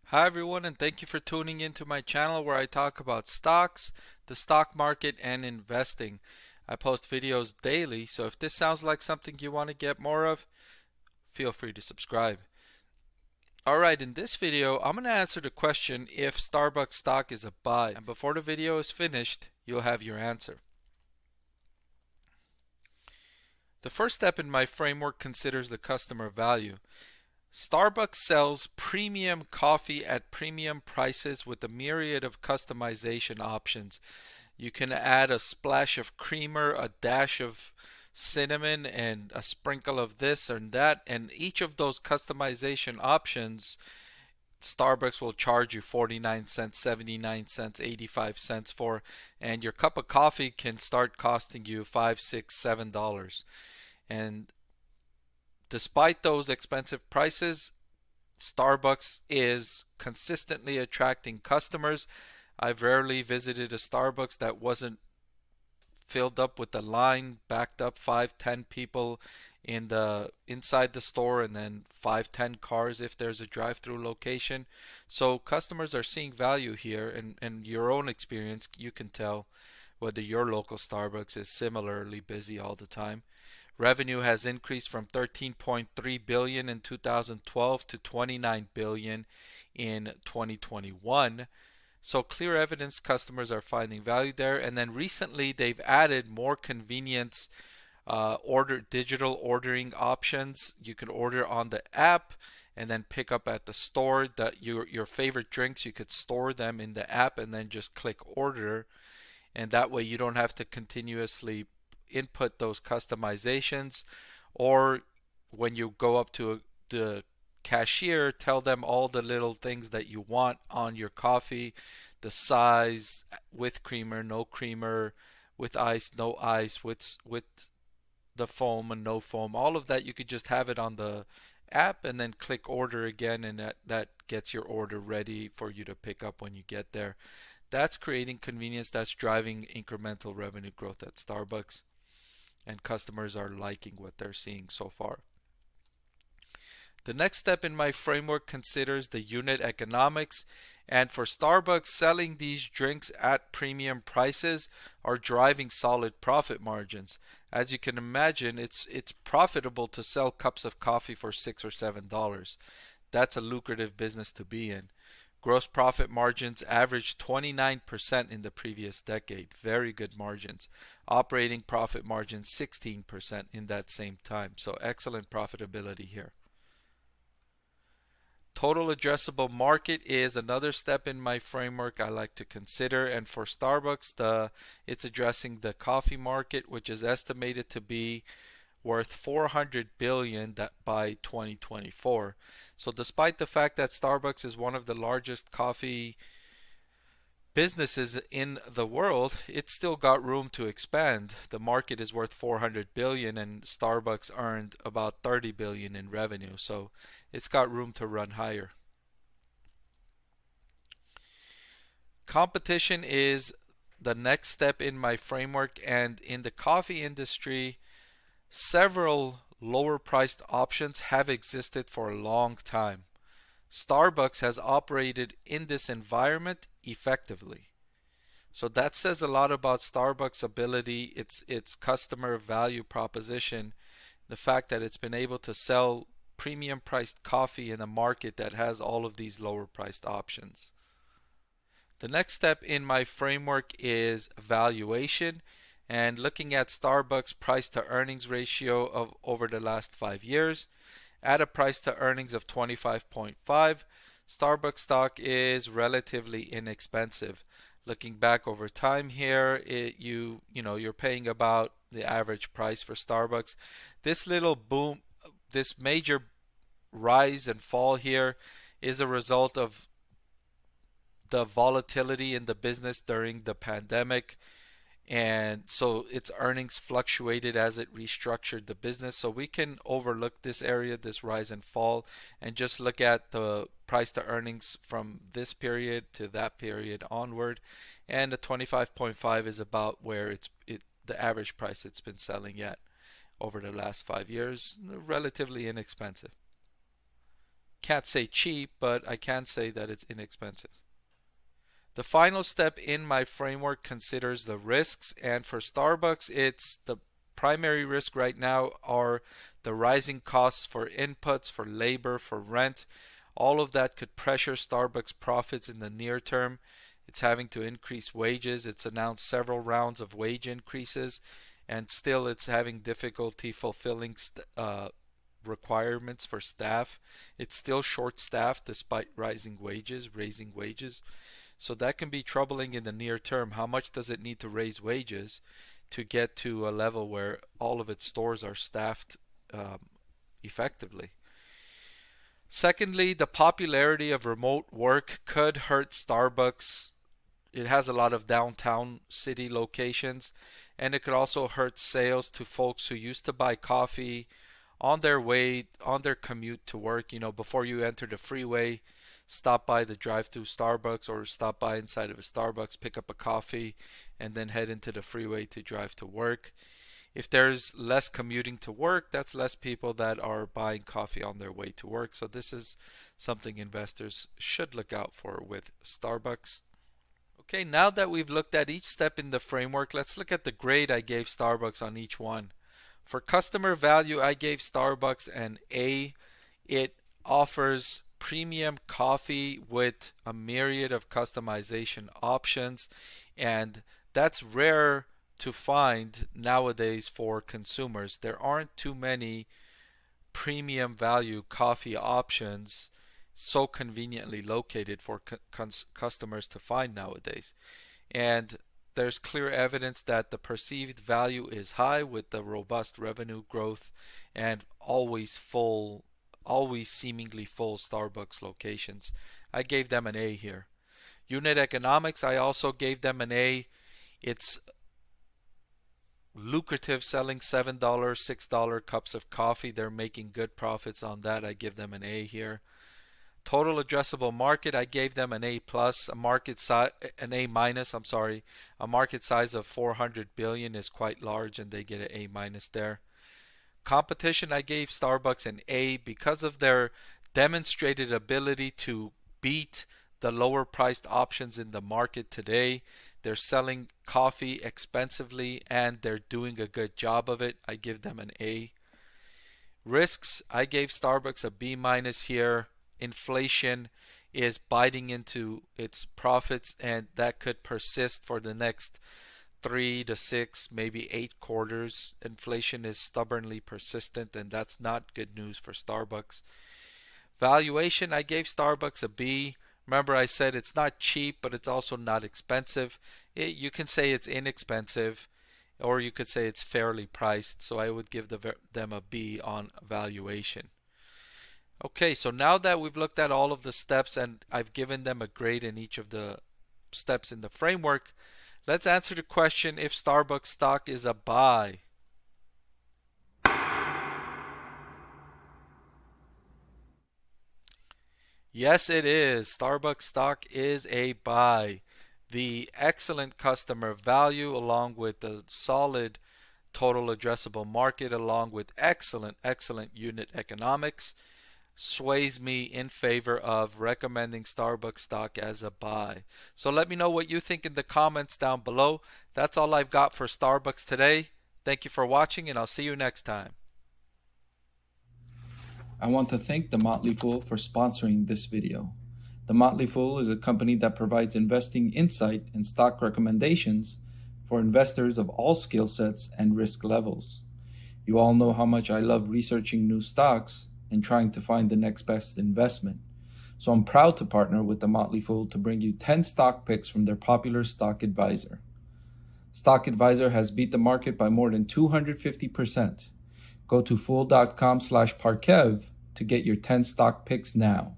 Hi everyone, and thank you for tuning into my channel where I talk about stocks, the stock market, and investing. I post videos daily, so if this sounds like something you want to get more of, feel free to subscribe. Alright, in this video, I'm going to answer the question if Starbucks stock is a buy. And before the video is finished, you'll have your answer. The first step in my framework considers the customer value. Starbucks sells premium coffee at premium prices with a myriad of customization options. You can add a splash of creamer, a dash of cinnamon, and a sprinkle of this and that. And each of those customization options, Starbucks will charge you 49 cents, 79 cents, 85 cents for. And your cup of coffee can start costing you $5, $6, $7. And despite those expensive prices, Starbucks is consistently attracting customers. I've rarely visited a Starbucks that wasn't filled up with the line, backed up 5, 10 people in the inside the store, and then 5, 10 cars if there's a drive-through location. So customers are seeing value here, and your own experience, you can tell whether your local Starbucks is similarly busy all the time. Revenue has increased from 13.3 billion in 2012 to 29 billion in 2021. So clear evidence customers are finding value there. And then recently they've added more convenience digital ordering options. You can order on the app and then pick up at the store. That your favorite drinks, you could store them in the app and then just click order. And that way you don't have to continuously input those customizations, or when you go up to the cashier, tell them all the little things that you want on your coffee, the size, with creamer, no creamer, with ice, no ice, with the foam and no foam. All of that you could just have it on the app and then click order again, and that gets your order ready for you to pick up when you get there. That's creating convenience, that's driving incremental revenue growth at Starbucks, and customers are liking what they're seeing so far. The next step in my framework considers the unit economics, and for Starbucks, selling these drinks at premium prices are driving solid profit margins. As you can imagine, it's profitable to sell cups of coffee for $6 or $7. That's a lucrative business to be in. Gross profit margins averaged 29% in the previous decade. Very good margins. Operating profit margins 16% in that same time. So excellent profitability here. Total addressable market is another step in my framework I like to consider, and for Starbucks, it's addressing the coffee market, which is estimated to be worth 400 billion by 2024. So despite the fact that Starbucks is one of the largest coffee businesses in the world, it's still got room to expand. The market is worth 400 billion and Starbucks earned about 30 billion in revenue. So it's got room to run higher. Competition is the next step in my framework, and in the coffee industry, several lower priced options have existed for a long time. Starbucks has operated in this environment effectively. So that says a lot about Starbucks' ability, its customer value proposition, the fact that it's been able to sell premium priced coffee in a market that has all of these lower priced options. The next step in my framework is valuation, and looking at Starbucks price to earnings ratio of over the last 5 years. At a price to earnings of 25.5, Starbucks stock is relatively inexpensive. Looking back over time here, you're paying about the average price for Starbucks. This little boom, this major rise and fall here is a result of the volatility in the business during the pandemic, and so its earnings fluctuated as it restructured the business. So we can overlook this area, this rise and fall, and just look at the price to earnings from this period to that period onward, and the 25.5 is about where the average price it's been selling at over the last 5 years. Relatively inexpensive. Can't say cheap, but I can say that it's inexpensive. The final step in my framework considers the risks, and for Starbucks, it's the primary risk right now are the rising costs for inputs, for labor, for rent. All of that could pressure Starbucks profits in the near term. It's having to increase wages. It's announced several rounds of wage increases, and still it's having difficulty fulfilling requirements for staff. It's still short-staffed despite raising wages. So that can be troubling in the near term. How much does it need to raise wages to get to a level where all of its stores are staffed effectively? Secondly, the popularity of remote work could hurt Starbucks. It has a lot of downtown city locations, and it could also hurt sales to folks who used to buy coffee on their commute to work. Before you enter the freeway, stop by the drive-through Starbucks or stop by inside of a Starbucks, pick up a coffee, and then head into the freeway to drive to work. If there's less commuting to work, that's less people that are buying coffee on their way to work. So this is something investors should look out for with Starbucks. Okay, now that we've looked at each step in the framework, let's look at the grade I gave Starbucks on each one. For customer value, I gave Starbucks an A. It offers premium coffee with a myriad of customization options, and that's rare to find nowadays for consumers. There aren't too many premium value coffee options so conveniently located for customers to find nowadays. And there's clear evidence that the perceived value is high with the robust revenue growth and always seemingly full Starbucks locations. I gave them an A here. Unit economics, I also gave them an A. It's lucrative selling $7, $6 cups of coffee. They're making good profits on that. I give them an A here. Total addressable market, I gave them an A plus. An A minus, I'm sorry. A market size of 400 billion is quite large, and they get an A minus there. Competition, I gave Starbucks an A because of their demonstrated ability to beat the lower priced options in the market today. They're selling coffee expensively and they're doing a good job of it. I give them an A. Risks, I gave Starbucks a B minus here. Inflation is biting into its profits, and that could persist for the next 3 to 6, maybe 8 quarters. Inflation is stubbornly persistent, and that's not good news for Starbucks. Valuation, I gave Starbucks a B. Remember, I said it's not cheap, but it's also not expensive. You can say it's inexpensive, or you could say it's fairly priced. So I would give them a B on valuation. Okay, so now that we've looked at all of the steps and I've given them a grade in each of the steps in the framework, let's answer the question if Starbucks stock is a buy. Yes, it is. Starbucks stock is a buy. The excellent customer value, along with the solid total addressable market, along with excellent unit economics, sways me in favor of recommending Starbucks stock as a buy. So let me know what you think in the comments down below. That's all I've got for Starbucks today. Thank you for watching, and I'll see you next time. I want to thank the Motley Fool for sponsoring this video. The Motley Fool is a company that provides investing insight and stock recommendations for investors of all skill sets and risk levels. You all know how much I love researching new stocks and trying to find the next best investment. So I'm proud to partner with the Motley Fool to bring you 10 stock picks from their popular Stock Advisor. Stock Advisor has beat the market by more than 250%. Go to fool.com/Parkev to get your 10 stock picks now.